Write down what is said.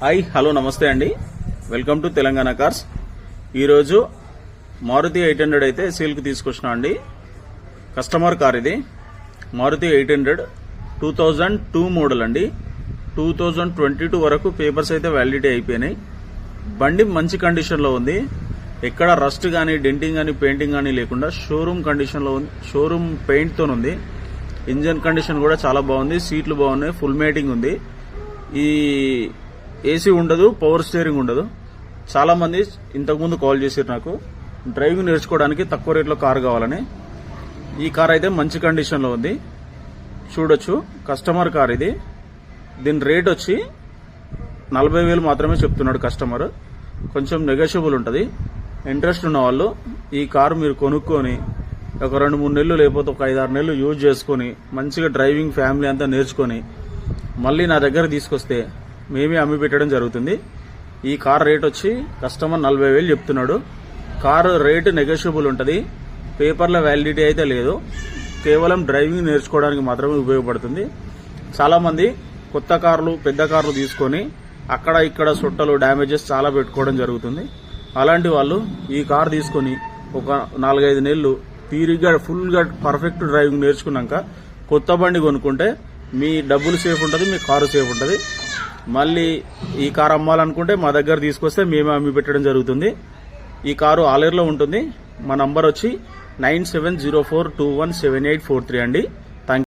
Hi hello నమస్తే అండి, welcome to Telangana cars. ఈరోజు మారుతి 800 అయితే సేల్కి తీసుకొచ్చినా అండి. కస్టమర్ కార్ ఇది మారుతి 800 2002 మోడల్ అండి. 2022 వరకు పేపర్స్ అయితే వ్యాలిడిటీ అయిపోయినాయి. బండి మంచి కండిషన్లో ఉంది, ఎక్కడ రస్ట్ కానీ డెంటింగ్ కానీ పెయింటింగ్ కానీ లేకుండా షోరూమ్ కండిషన్లో ఉంది. షోరూమ్ పెయింట్తో ఉంది. ఇంజన్ కండిషన్ కూడా చాలా బాగుంది, సీట్లు బాగున్నాయి, ఫుల్ మేటింగ్ ఉంది. ఈ ఏసీ ఉండదు, పవర్ స్టీరింగ్ ఉండదు. చాలా మంది ఇంతకుముందు కాల్ చేశారు నాకు డ్రైవింగ్ నేర్చుకోవడానికి తక్కువ రేట్లో కార్ కావాలని. ఈ కార్ అయితే మంచి కండిషన్లో ఉంది, చూడొచ్చు. కస్టమర్ కార్ ఇది. దీని రేట్ వచ్చి 40,000 మాత్రమే చెప్తున్నాడు కస్టమర్. కొంచెం నెగోషియబుల్ ఉంటుంది. ఇంట్రెస్ట్ ఉన్న వాళ్ళు ఈ కారు మీరు కొనుక్కొని ఒక 2-3 నెలలు లేకపోతే ఒక 5-6 నెలలు యూజ్ చేసుకొని మంచిగా డ్రైవింగ్ ఫ్యామిలీ అంతా నేర్చుకొని మళ్ళీ నా దగ్గర తీసుకొస్తే మేమే అమ్మి పెట్టడం జరుగుతుంది. ఈ కార్ రేట్ వచ్చి కస్టమర్ 40,000 చెప్తున్నాడు. కారు రేటు నెగోషియబుల్ ఉంటుంది. పేపర్ల వ్యాలిడిటీ అయితే లేదు, కేవలం డ్రైవింగ్ నేర్చుకోవడానికి మాత్రమే ఉపయోగపడుతుంది. చాలామంది కొత్త కార్లు పెద్ద కార్లు తీసుకొని అక్కడ ఇక్కడ సొట్టలు డ్యామేజెస్ చాలా పెట్టుకోవడం జరుగుతుంది. అలాంటి వాళ్ళు ఈ కార్ తీసుకొని ఒక 4-5 నెలలు తీరిగ్గా ఫుల్గా పర్ఫెక్ట్ డ్రైవింగ్ నేర్చుకున్నాక కొత్త బండి కొనుక్కుంటే మీ డబ్బులు సేఫ్ ఉంటుంది, మీ కారు సేఫ్ ఉంటుంది. మళ్ళీ ఈ కారు అమ్మాలనుకుంటే మా దగ్గర తీసుకొస్తే మేమే అమ్మి పెట్టడం జరుగుతుంది. ఈ కారు ఆలేరులో ఉంటుంది. మా నంబర్ వచ్చి 9704217843 అండి.